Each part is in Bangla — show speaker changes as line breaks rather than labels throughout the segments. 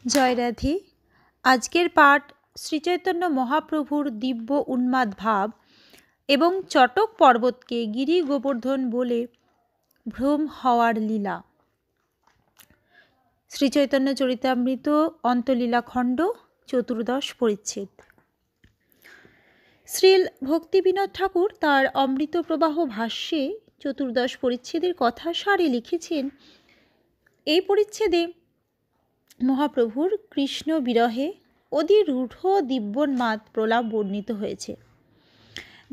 জয় রাধে। আজকের পাঠ শ্রীচৈতন্য মহাপ্রভুর দিব্য উন্মাদ ভাব এবং চটক পর্বতকে গিরি গোবর্ধন বলে ভ্রম হওয়ার লীলা। শ্রীচৈতন্য চরিতামৃত অন্তলীলা খণ্ড 14 পরিচ্ছেদ। শ্রীল ভক্তিবিনোদ ঠাকুর তার অমৃত প্রবাহ ভাষ্যে 14 পরিচ্ছেদের কথা সারে লিখেছেন, এই পরিচ্ছেদে মহাপ্রভুর কৃষ্ণ বিরহে অধিরূঢ় দিব্যোন্মাদ প্রলাপ বর্ণিত হয়েছে।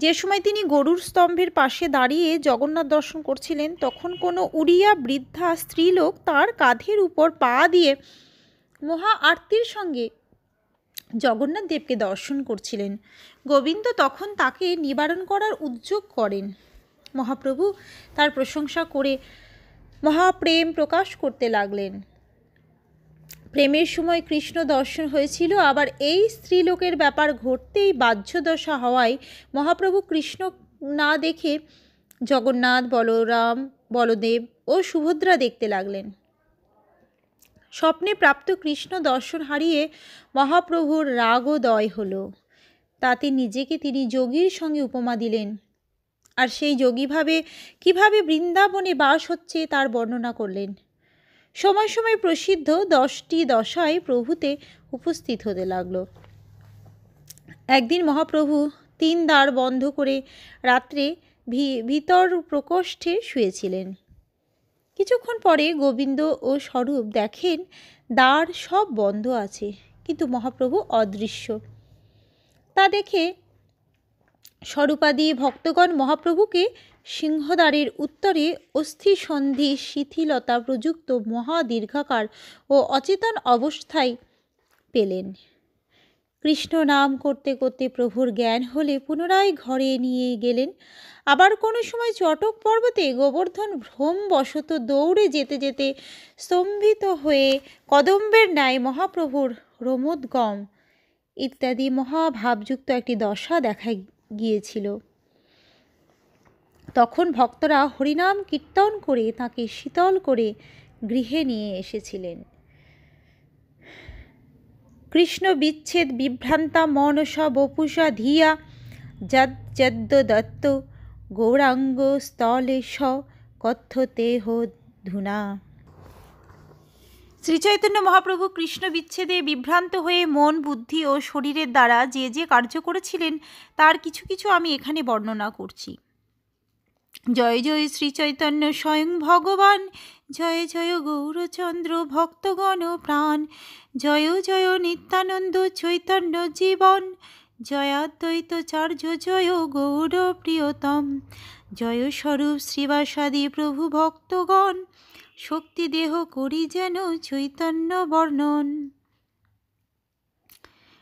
যে সময় তিনি গরুর স্তম্ভের পাশে দাঁড়িয়ে জগন্নাথ দর্শন করছিলেন, তখন কোনো উড়িয়া বৃদ্ধা স্ত্রীলোক তার কাঁধের উপর পা দিয়ে মহা আরতির সঙ্গে জগন্নাথ দেবকে দর্শন করছিলেন। গোবিন্দ তখন তাকে নিবারণ করার উদ্যোগ করেন। মহাপ্রভু তার প্রশংসা করে মহাপ্রেম প্রকাশ করতে লাগলেন। প্রেমের সময় কৃষ্ণ দর্শন হয়েছিল, আবার এই স্ত্রীলোকের ব্যাপার ঘটতেই বাহ্যদশা হওয়ায় মহাপ্রভু কৃষ্ণ না দেখে জগন্নাথ, বলরাম, বলদেব ও সুভদ্রা দেখতে লাগলেন। স্বপ্নে প্রাপ্ত কৃষ্ণ দর্শন হারিয়ে মহাপ্রভুর রাগোদয় হল। তাতে নিজেকে তিনি যোগীর সঙ্গে উপমা দিলেন, আর সেই যোগীভাবে কিভাবে বৃন্দাবনে বাস হচ্ছে তার বর্ণনা করলেন। সময় সময় প্রসিদ্ধ 10টি দশায় প্রভুতে উপস্থিত হতে লাগল। একদিন মহাপ্রভু 3 দ্বার বন্ধ করে রাত্রে ভিতর প্রকোষ্ঠে শুয়েছিলেন। কিছুক্ষণ পরে গোবিন্দ ও স্বরূপ দেখেন দ্বার সব বন্ধ আছে, কিন্তু মহাপ্রভু অদৃশ্য। তা দেখে স্বরূপাদি ভক্তগণ মহাপ্রভুকে সিংহদ্বারের উত্তরে অস্থিসন্ধি শিথিলতা প্রযুক্ত মহাদীর্ঘাকার ও অচেতন অবস্থায় পেলেন। কৃষ্ণ নাম করতে করতে প্রভুর জ্ঞান হলে পুনরায় ঘরে নিয়ে গেলেন। আবার কোনো সময় চটক পর্বতে গোবর্ধন ভ্রমবশত দৌড়ে যেতে যেতে স্তম্ভিত হয়ে কদম্বের ন্যায় মহাপ্রভুর রোমোদ্গম ইত্যাদি মহাভাবযুক্ত একটি দশা দেখা গিয়েছিল। তখন ভক্তরা হরিনাম কীর্তন করে তাকে শীতল করে গৃহে নিয়ে এসেছিলেন। কৃষ্ণ বিচ্ছেদ বিভ্রান্তা মনসা বপুষা ধিয়া যদ্য দত্ত গৌরাঙ্গ স্থলে স কথ্যতে ধুনা। শ্রীচৈতন্য মহাপ্রভু কৃষ্ণ বিচ্ছেদে বিভ্রান্ত হয়ে মন, বুদ্ধি ও শরীরের দ্বারা যে যে কার্য করেছিলেন তার কিছু কিছু আমি এখানে বর্ণনা করছি। জয় জয় শ্রীচৈতন্য স্বয়ং ভগবান, জয় জয় গৌরচন্দ্র ভক্তগণ প্রাণ, জয় জয় নিত্যানন্দ চৈতন্য জীবন, জয়াদ্বৈতচার্য জয় গৌর প্রিয়তম, জয় স্বরূপ শ্রীবাসাদি প্রভু ভক্তগণ, শক্তি দেহ করি যেন চৈতন্য বর্ণন।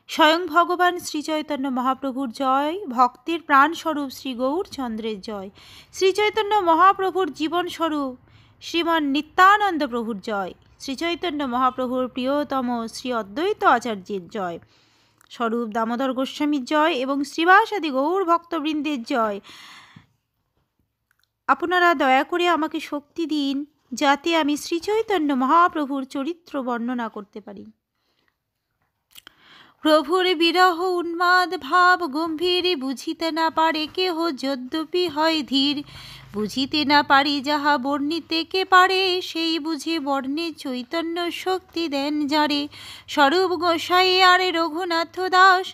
স্বয়ং ভগবান শ্রীচৈতন্য মহাপ্রভুর জয়, ভক্তের প্রাণস্বরূপ শ্রী গৌরচন্দ্রের জয়, শ্রীচৈতন্য মহাপ্রভুর জীবনস্বরূপ শ্রীমান নিত্যানন্দ প্রভুর জয়, শ্রীচৈতন্য মহাপ্রভুর প্রিয়তম শ্রী অদ্বৈত আচার্যের জয়, স্বরূপ দামোদর গোস্বামীর জয় এবং শ্রীবাসাদি গৌর ভক্তবৃন্দের জয়। আপনারা দয়া করে আমাকে শক্তি দিন, যাতে আমি শ্রীচৈতন্য মহাপ্রভুর চরিত্র বর্ণনা করতে পারি। প্রভুর বিরহ উন্মাদ ভাব গম্ভীর, বুঝিতে না পারে কেহ যদ্যপি হয় ধীর, বুঝিতে না পারি যাহা বর্ণিতে কে পারে, সেই বুঝে বর্ণে চৈতন্য শক্তি দেন যারে, স্বরূপ গোসাই আর রঘুনাথ দাস,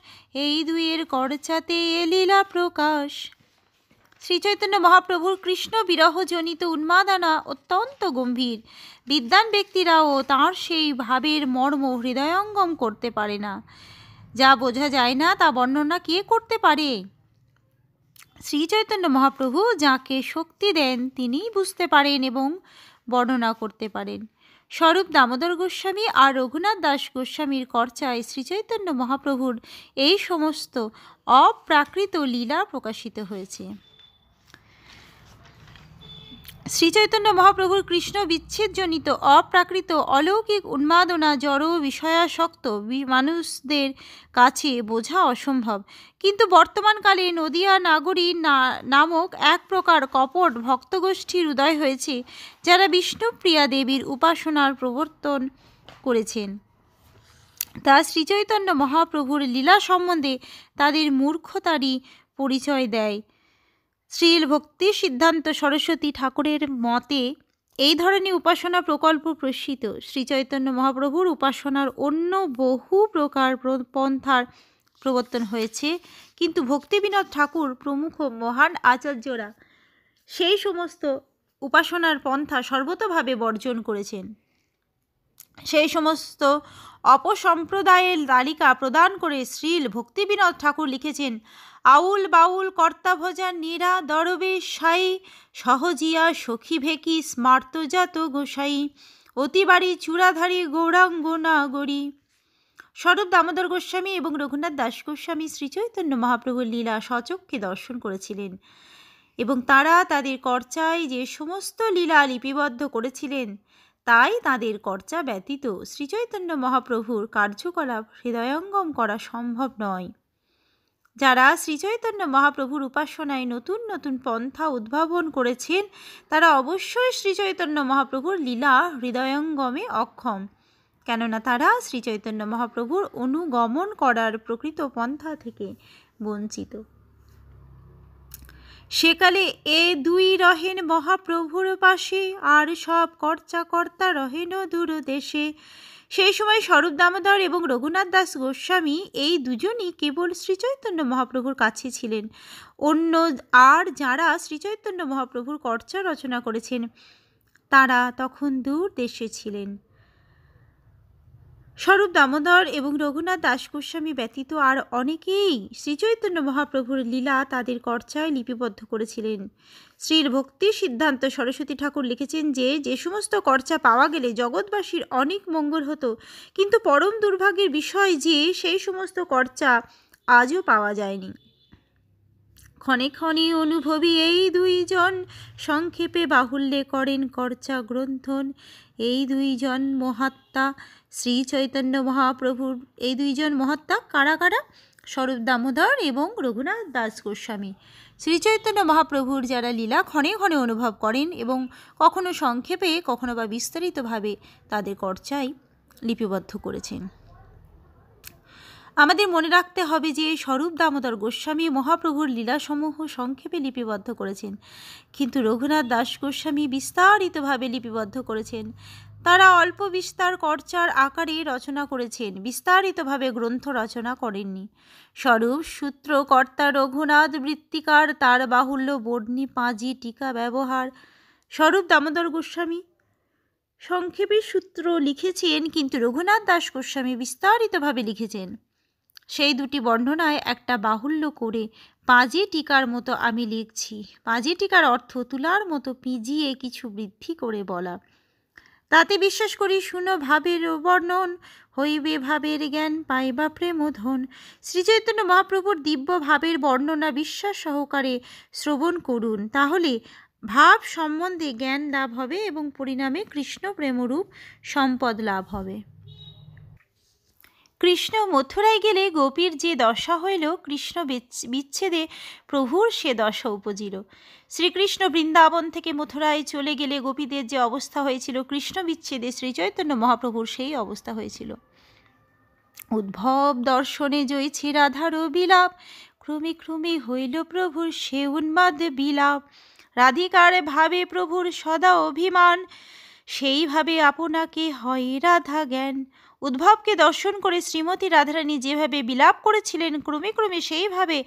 এই দুইয়ের করচাতে এ লীলা প্রকাশ। শ্রীচৈতন্য মহাপ্রভুর কৃষ্ণ বিরহজনিত উন্মাদনা অত্যন্ত গম্ভীর। বিদ্বান ব্যক্তিরাও তাঁর সেই ভাবের মর্ম হৃদয়ঙ্গম করতে পারে না। যা বোঝা যায় না তা বর্ণনা কে করতে পারে? শ্রীচৈতন্য মহাপ্রভু যাকে শক্তি দেন তিনিই বুঝতে পারেন এবং বর্ণনা করতে পারেন। স্বরূপ দামোদর গোস্বামী আর রঘুনাথ দাস গোস্বামীর কর্চায় শ্রীচৈতন্য মহাপ্রভুর এই সমস্ত অপ্রাকৃত লীলা প্রকাশিত হয়েছে। শ্রীচৈতন্য মহাপ্রভুর কৃষ্ণ বিচ্ছেদজনিত অপ্রাকৃত অলৌকিক উন্মাদনা জড় বিষয়াসক্ত মানুষদের কাছে বোঝা অসম্ভব, কিন্তু বর্তমানকালে নদিয়া নাগরী নামক এক প্রকার কপট ভক্তগোষ্ঠীর উদয় হয়েছে, যারা বিষ্ণুপ্রিয়া দেবীর উপাসনার প্রবর্তন করেছেন। তা শ্রীচৈতন্য মহাপ্রভুর লীলা সম্বন্ধে তাদের মূর্খতারই পরিচয় দেয়। শ্রীল ভক্তি সিদ্ধান্ত সরস্বতী ঠাকুরের মতে এই ধরনের উপাসনা প্রকল্প প্রসিত। শ্রীচৈতন্য মহাপ্রভুর উপাসনার অন্য বহু প্রকার পন্থার প্রবর্তন হয়েছে, কিন্তু ভক্তিবিনোদ ঠাকুর প্রমুখ মহান আচার্যরা সেই সমস্ত উপাসনার পন্থা সর্বতোভাবে বর্জন করেছেন। সেই সমস্ত অপসম্প্রদায়ের তালিকা প্রদান করে শ্রীল ভক্তিবিনোদ ঠাকুর লিখেছেন, আউল বাউল কর্তাভজা নীরা দরবে সাই সহজিয়া সখী ভেকি স্মার্তজাত গোসাই অতিবাড়ি চূড়াধারী গৌরাঙ্গ নাগরী। স্বরূপ দামোদর গোস্বামী এবং রঘুনাথ দাস গোস্বামী শ্রীচৈতন্য মহাপ্রভুর লীলা স্বচক্ষে দর্শন করেছিলেন এবং তারা তাদের কর্চায় যে সমস্ত লীলা লিপিবদ্ধ করেছিলেন তাই তাদের কর্চা ব্যতীত শ্রীচৈতন্য মহাপ্রভুর কার্যকলাপ হৃদয়ঙ্গম করা সম্ভব নয়। যারা শ্রীচৈতন্য মহাপ্রভুর উপাসনায় নতুন নতুন পন্থা উদ্ভাবন করেছেন তারা অবশ্যই শ্রীচৈতন্য মহাপ্রভুর লীলা হৃদয়ঙ্গমে অক্ষম, কেননা তারা শ্রীচৈতন্য মহাপ্রভুর অনুগমন করার প্রকৃত পন্থা থেকে বঞ্চিত। সেকালে এ দুই রহেন মহাপ্রভুর পাশে, আর সব কর্তা রহেন দূর দেশে। সেই সময় স্বরূপ দামোদর এবং রঘুনাথ দাস গোস্বামী এই দুজনই কেবল শ্রীচৈতন্য মহাপ্রভুর কাছে ছিলেন। অন্য আর যারা শ্রীচৈতন্য মহাপ্রভুর কর্চা রচনা করেছেন তারা তখন দূর দেশে ছিলেন। স্বরূপ দামোদর এবং রঘুনাথ দাস গোস্বামী ব্যতীত আর অনেকেই শ্রীচৈতন্য মহাপ্রভুর লীলা তাদের কর্চায় লিপিবদ্ধ করেছিলেন। শ্রীর ভক্তি সিদ্ধান্ত সরস্বতী ঠাকুর লিখেছেন যে যে সমস্ত কর্চা পাওয়া গেলে জগৎবাসীর অনেক মঙ্গল হতো, কিন্তু পরম দুর্ভাগ্যের বিষয় যে সেই সমস্ত কর্চা আজও পাওয়া যায়নি। ক্ষণে ক্ষণে অনুভবী এই দুইজন সংক্ষেপে বাহুল্যে করেন কর্চা গ্রন্থন। এই দুইজন মহাত্মা শ্রীচৈতন্য মহাপ্রভুর, এই দুইজন মহাত্মা কারা কারা? স্বরূপ দামোদর এবং রঘুনাথ দাস গোস্বামী শ্রীচৈতন্য মহাপ্রভুর যারা লীলা ক্ষণে ক্ষণে অনুভব করেন এবং কখনো সংক্ষেপে কখনো বা বিস্তারিতভাবে তাদের কর্চায় লিপিবদ্ধ করেছেন। আমাদের মনে রাখতে হবে যে স্বরূপ দামোদর গোস্বামী মহাপ্রভুর লীলাসমূহ সংক্ষেপে লিপিবদ্ধ করেছেন, কিন্তু রঘুনাথ দাস গোস্বামী বিস্তারিতভাবে লিপিবদ্ধ করেছেন। তারা অল্প বিস্তার কর্চার আকারে রচনা করেছেন, বিস্তারিতভাবে গ্রন্থ রচনা করেননি। স্বরূপ সূত্র কর্তা রঘুনাথ বৃত্তিকার, তার বাহুল্য বর্ণী পাঁজি টিকা ব্যবহার। স্বরূপ দামোদর গোস্বামী সংক্ষেপে সূত্র লিখেছেন, কিন্তু রঘুনাথ দাস গোস্বামী বিস্তারিতভাবে লিখেছেন। সেই দুটি বর্ণনায় একটা বাহুল্য করে পাঁজি টিকার মতো আমি লিখছি। পাঁজি টিকার অর্থ তুলার মতো পিজিয়ে কিছু বৃদ্ধি করে বলা। তাতে বিশ্বাস করি শুনো ভাবের বর্ণন, হইবে ভাবের জ্ঞান পাইবা প্রেমধন। শ্রীচৈতন্য মহাপ্রভুর দিব্য ভাবের বর্ণনা বিশ্বাস সহকারে শ্রবণ করুন, তাহলে ভাব সম্বন্ধে জ্ঞান লাভ হবে এবং পরিণামে কৃষ্ণ প্রেমরূপ সম্পদ লাভ হবে। কৃষ্ণ মথুরায় গেলে গোপীর যে দশা হইল, কৃষ্ণ বিচ্ছেদে প্রভুর সে দশা উপজিল। শ্রীকৃষ্ণ বৃন্দাবন থেকে মথুরায় চলে গেলে গোপীদের যে অবস্থা হয়েছিল, কৃষ্ণ বিচ্ছেদে শ্রীচৈতন্য মহাপ্রভুর সেই অবস্থা হয়েছিল। উদ্ভব দর্শনে জয়ছি রাধারও বিলাপ, ক্রমে ক্রমে হইল প্রভুর সে উন্মাদ বিলাপ। রাধিকার ভাবে প্রভুর সদা অভিমান, সেইভাবে আপনাকে হয় রাধা জ্ঞান। উদ্ভবকে দর্শন করে শ্রীমতী রাধারানী যেভাবে বিলাপ করেছিলেন, ক্রমে ক্রমে সেইভাবে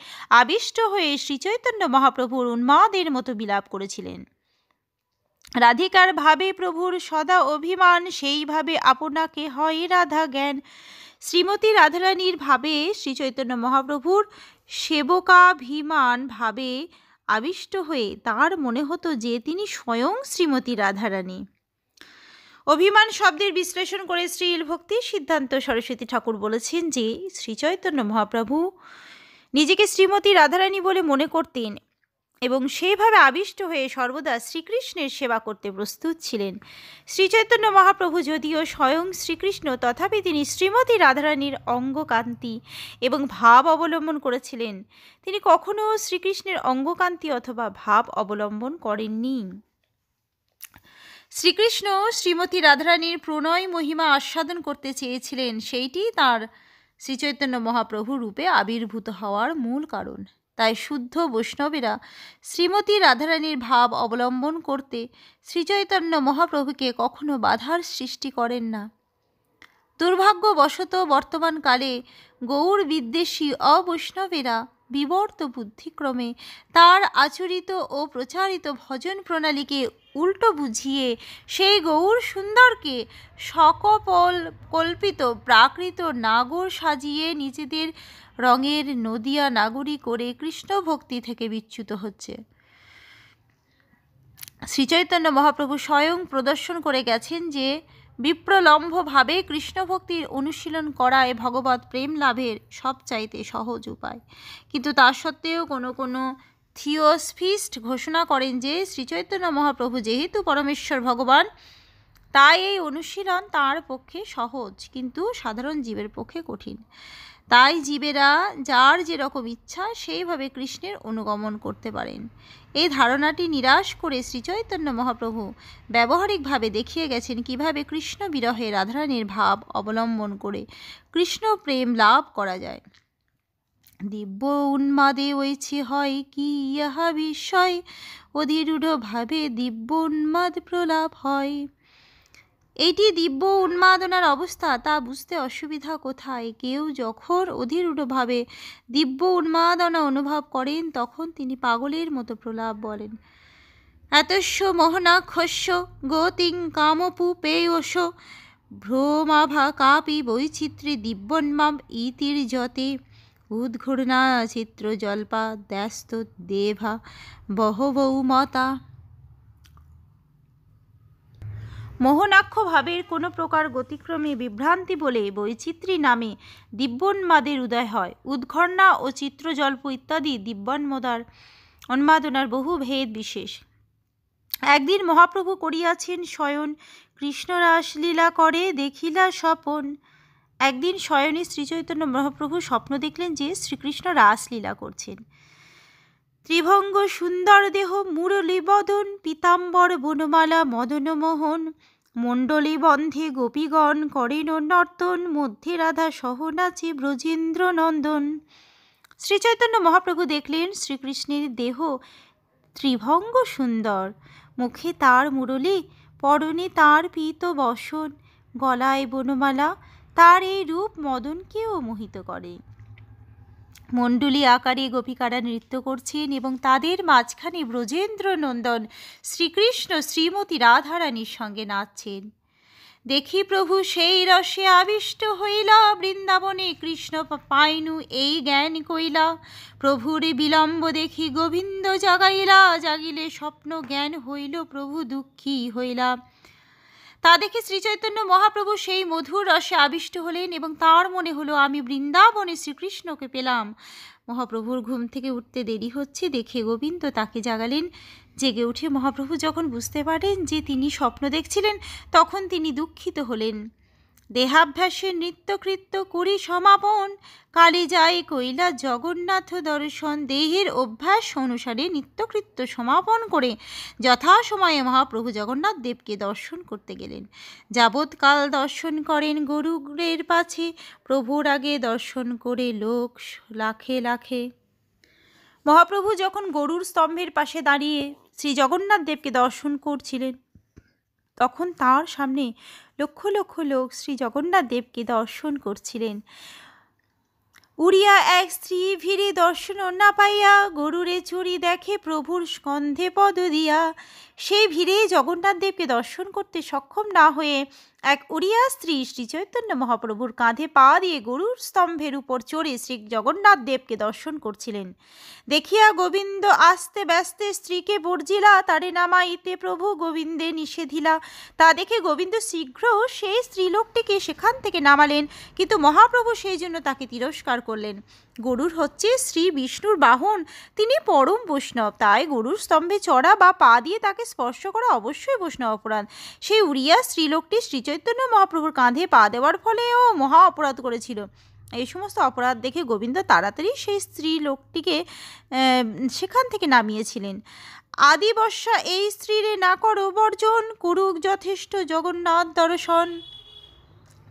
আবিষ্ট হয়ে শ্রীচৈতন্য মহাপ্রভুর উন্মাদের মতো বিলাপ করেছিলেন। রাধিকার ভাবে প্রভুর সদা অভিমান, সেইভাবে আপনাকে হয় রাধা জ্ঞান। শ্রীমতী রাধারানীর ভাবে শ্রীচৈতন্য মহাপ্রভুর সেবকাভিমান ভাবে আবিষ্ট হয়ে তার মনে হতো যে তিনি স্বয়ং শ্রীমতী রাধারানী। অভিমান শব্দের বিশ্লেষণ করে শ্রীল ভক্তি সিদ্ধান্ত সরস্বতী ঠাকুর বলেছেন যে শ্রীচৈতন্য মহাপ্রভু নিজেকে শ্রীমতী রাধারানী বলে মনে করতেন এবং সেইভাবে আবিষ্ট হয়ে সর্বদা শ্রীকৃষ্ণের সেবা করতে প্রস্তুত ছিলেন। শ্রীচৈতন্য মহাপ্রভু যদিও স্বয়ং শ্রীকৃষ্ণ, তথাপি তিনি শ্রীমতী রাধারানীর অঙ্গকান্তি এবং ভাব অবলম্বন করেছিলেন। তিনি কখনো শ্রীকৃষ্ণের অঙ্গকান্তি অথবা ভাব অবলম্বন করেননি। শ্রীকৃষ্ণ শ্রীমতী রাধারানীর প্রণয় মহিমা আস্বাদন করতে চেয়েছিলেন, সেইটি তাঁর শ্রীচৈতন্য মহাপ্রভু রূপে আবির্ভূত হওয়ার মূল কারণ। তাই শুদ্ধ বৈষ্ণবেরা শ্রীমতী রাধারানীর ভাব অবলম্বন করতে শ্রীচৈতন্য মহাপ্রভুকে কখনো বাধার সৃষ্টি করেন না। দুর্ভাগ্যবশত বর্তমানকালে গৌর বিদ্বেষী অবৈষ্ণবেরা বিবর্ত বুদ্ধিক্রমে তার আচরিত ও প্রচারিত ভজন প্রণালীকে উল্টো বুঝিয়ে সেই গৌর সুন্দরকে সকপল কল্পিত প্রাকৃত নাগর সাজিয়ে নিজেদের রঙের নদিয়া নাগরী করে কৃষ্ণ ভক্তি থেকে বিচ্যুত হচ্ছে। শ্রীচৈতন্য মহাপ্রভু স্বয়ং প্রদর্শন করে গেছেন যে বিপ্রলম্ভভাবে কৃষ্ণভক্তির অনুশীলন করায় ভগবৎ প্রেম লাভের সবচাইতে সহজ উপায়। কিন্তু তা সত্ত্বেও কোনো থিওসফিস্ট ঘোষণা করেন যে শ্রীচৈতন্য মহাপ্রভু যেহেতু পরমেশ্বর ভগবান, তাই এই অনুশীলন তাঁর পক্ষে সহজ কিন্তু সাধারণ জীবের পক্ষে কঠিন। তাই জীবেরা যার যেরকম ইচ্ছা সেইভাবে কৃষ্ণের অনুগমন করতে পারেন। এই ধারণাটি নিরাশ করে শ্রীচৈতন্য মহাপ্রভু ব্যবহারিকভাবে দেখিয়ে গেছেন কিভাবে কৃষ্ণ বিরহে রাধারানীর ভাব অবলম্বন করে কৃষ্ণ প্রেম লাভ করা যায়। দিব্য উন্মাদে ওইছে হয় কি ইহা বিস্ময়, অধিরূঢ় ভাবে দিব্য উন্মাদ প্রলাপ হয়। এইটি দিব্য উন্মাদনার অবস্থা, তা বুঝতে অসুবিধা কোথায়? কেউ যখন অধিরূঢ়ভাবে দিব্য উন্মাদনা অনুভব করেন তখন তিনি পাগলের মতো প্রলাপ বলেন। এতস্য মোহনাক্ষস্য গতিং কামপু পেয়স ভ্রমাভা কাপি বৈচিত্র্যে দিব্যন্মাম ইতির যতে উদ্ঘূর্ণা চিত্র জল্পা দ্যস্ত দেভা বহবৌ মতা। মোহনাক্ষ ভাবের কোনো প্রকার গতিক্রমে বিভ্রান্তি বলে বৈচিত্র্যী নামে দিব্যোন্মাদের উদয় হয়। উদ্ঘর্ণা ও চিত্রজল্প ইত্যাদি উন্মাদনার বহু ভেদ বিশেষ। একদিন মহাপ্রভু করিয়াছেন শয়ন, কৃষ্ণ রাসলীলা করে দেখিলা স্বপন। একদিন শয়নে শ্রীচৈতন্য মহাপ্রভু স্বপ্ন দেখলেন যে শ্রীকৃষ্ণ রাসলীলা করছেন। ত্রিভঙ্গ সুন্দর দেহ মুরলী বদন, পীতাম্বর বনমালা মদনমোহন, মণ্ডলী বন্ধে গোপীগণ করেন নর্তন, মধ্যে রাধা সহ নাচে ব্রজেন্দ্র নন্দন। শ্রীচৈতন্য মহাপ্রভু দেখলেন শ্রীকৃষ্ণের দেহ ত্রিভঙ্গ সুন্দর, মুখে তার মুরলী, পরনে তার পীত বসন, গলায় বনমালা। তার এই রূপ মদনকেও মোহিত করে। মণ্ডলী আকারে গোপিকারা নৃত্য করছেন এবং তাদের মাঝখানে ব্রজেন্দ্র নন্দন শ্রীকৃষ্ণ শ্রীমতী রাধারানীর সঙ্গে নাচছেন। দেখি প্রভু সেই রসে আবিষ্ট হইলা, বৃন্দাবনে কৃষ্ণ পাইনু এই জ্ঞান কইলা। প্রভুর বিলম্ব দেখি গোবিন্দ জাগাইলা, জাগিলে স্বপ্ন জ্ঞান হইল প্রভু দুঃখী হইলা। তা দেখে শ্রীচৈতন্য মহাপ্রভু সেই মধুর রসে আবিষ্ট হলেন এবং তার মনে হলো আমি বৃন্দাবনে শ্রীকৃষ্ণকে পেলাম। মহাপ্রভুর ঘুম থেকে উঠতে দেরি হচ্ছে দেখে গোবিন্দ তাকে জাগালেন। জেগে উঠে মহাপ্রভু যখন বুঝতে পারেন যে তিনি স্বপ্ন দেখছিলেন তখন তিনি দুঃখিত হলেন। দেহাভ্যাসে নৃত্যকৃত্য করি সমাপন, কালী যায় কৈলা জগন্নাথ দর্শন। দেহের অভ্যাস অনুসারে নিত্যকৃত্য সমাপন করে যথাসময়ে মহাপ্রভু জগন্নাথ দেবকে দর্শন করতে গেলেন। যাবৎকাল দর্শন করেন গরুরের পাছে, প্রভুর আগে দর্শন করে লোক লাখে লাখে। মহাপ্রভু যখন গরুর স্তম্ভের পাশে দাঁড়িয়ে শ্রী জগন্নাথ দেবকে দর্শন করছিলেন তখন তার সামনে লক্ষ লক্ষ লোক শ্রী জগন্নাথ দেবকে দর্শন করছিলেন। উড়িয়া এক স্ত্রী ভিড়ে দর্শন না পাইয়া গরুরে চুরি দেখে প্রভুর স্কন্ধে পদ দিয়া। সেই ভিড়ে জগন্নাথ দেবকে দর্শন করতে সক্ষম না হয়ে এক উড়িয়া স্ত্রী শ্রীচৈতন্য মহাপ্রভুর কাঁধে পা দিয়ে গরুর স্তম্ভের উপর চড়ে শ্রী জগন্নাথ দেবকে দর্শন করছিলেন। দেখিয়া গোবিন্দ আস্তে ব্যস্তে স্ত্রীকে বর্জিলা, তারে নামাইতে প্রভু গোবিন্দে নিষেধিলা। তা দেখে গোবিন্দ শীঘ্র সেই স্ত্রীলোকটিকে সেখান থেকে নামালেন, কিন্তু মহাপ্রভু সেই জন্য তাকে তিরস্কার করলেন। গরুর হচ্ছে শ্রী বিষ্ণুর বাহন, তিনি পরম বৈষ্ণব, তাই গরুর স্তম্ভে চড়া বা পা দিয়ে তাকে স্পর্শ করা অবশ্যই বৈষ্ণব অপরাধ। সেই উড়িয়া স্ত্রীলোকটি শ্রীচৈতন্য মহাপ্রভুর কাঁধে পা দেওয়ার ফলেও মহা অপরাধ করেছিল। এই সমস্ত অপরাধ দেখে গোবিন্দ তাড়াতাড়ি সেই স্ত্রী লোকটিকে সেখান থেকে নামিয়েছিলেন। আদিবর্ষা এই স্ত্রীরে না করো বর্জন, করুক যথেষ্ট জগন্নাথ দর্শন।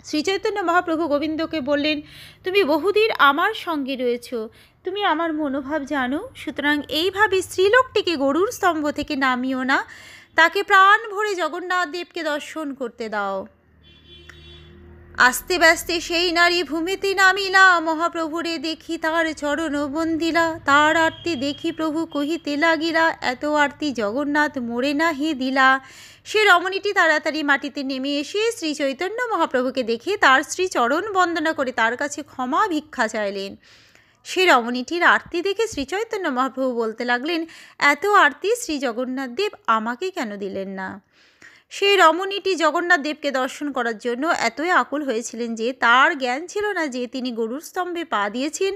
শ্রীচৈতন্য মহাপ্রভু গোবিন্দকে বললেন, তুমি বহুদিন আমার সঙ্গে রয়েছ, তুমি আমার মনোভাব জানো, সুতরাং এইভাবে স্ত্রীলোকটিকে গরুর স্তম্ভ থেকে নামিও না, তাকে প্রাণ ভরে জগন্নাথ দেবকে দর্শন করতে দাও। আস্তে ব্যস্তে সেই নারী ভূমিতে নামিলা, মহাপ্রভুরে দেখি তার চরণ বন্দিলা, তার আরতি দেখি প্রভু কহিতে লাগিলা, এত আরতি জগন্নাথ মোরে নাহি দিলা। সে রমণীটি তাড়াতাড়ি মাটিতে নেমে এসে শ্রী চৈতন্য মহাপ্রভুকে দেখে তার শ্রী চরণ বন্দনা করে তার কাছে ক্ষমা ভিক্ষা চাইলেন। সে রমণীটির আরতি দেখে শ্রীচৈতন্য মহাপ্রভু বলতে লাগলেন, এত আরতি শ্রী জগন্নাথ দেব আমাকে কেন দিলেন না? সেই রমণীটি জগন্নাথ দেবকে দর্শন করার জন্য এতই আকুল হয়েছিলেন যে তার জ্ঞান ছিল না যে তিনি গরুর স্তম্ভে পা দিয়েছেন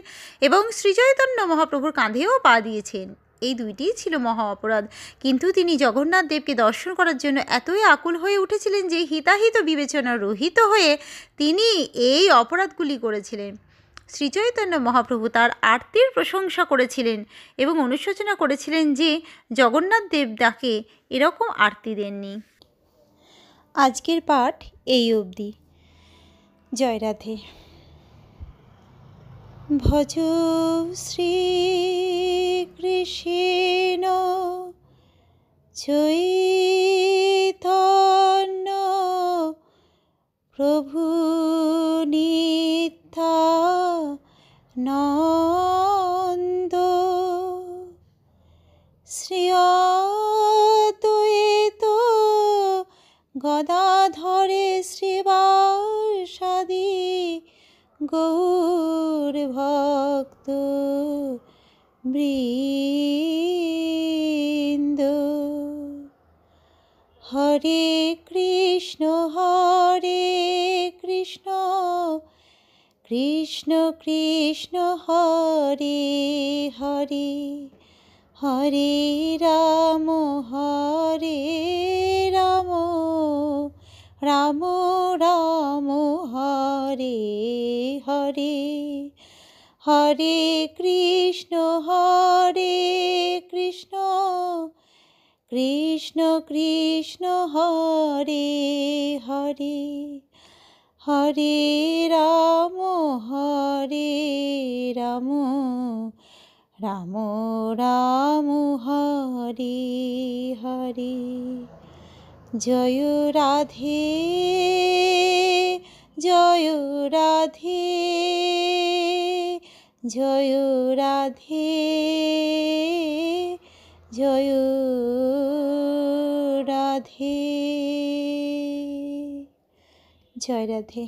এবং শ্রীচৈতন্য মহাপ্রভুর কাঁধেও পা দিয়েছেন। এই দুইটিই ছিল মহা অপরাধ, কিন্তু তিনি জগন্নাথ দেবকে দর্শন করার জন্য এতই আকুল হয়ে উঠেছিলেন যে হিতাহিত বিবেচনা রহিত হয়ে তিনি এই অপরাধগুলি করেছিলেন। শ্রীচৈতন্য মহাপ্রভু তার আরতির প্রশংসা করেছিলেন এবং অনুশোচনা করেছিলেন যে জগন্নাথ দেব তাকে এরকম আরতি দেননি। আজকের পাঠ এই অবধি। জয় রাধে। ভজ শ্রী কৃষ্ণ চৈতন্য প্রভু নিত্যানন্দ, শ্রী অদ্বৈত গদাধরে শ্রীবাসাদি গৌর ভক্ত বৃন্দ। হরে কৃষ্ণ কৃষ্ণ কৃষ্ণ হরে হরে, হরে রাম রাম রাম হরে হরে, হরে কৃষ্ণ কৃষ্ণ কৃষ্ণ হরে হরে, হরে রাম রাম রাম হরে হরে। জয় রাধে জয় রাধে জয় রাধে জয় রাধে। জয় রাধে।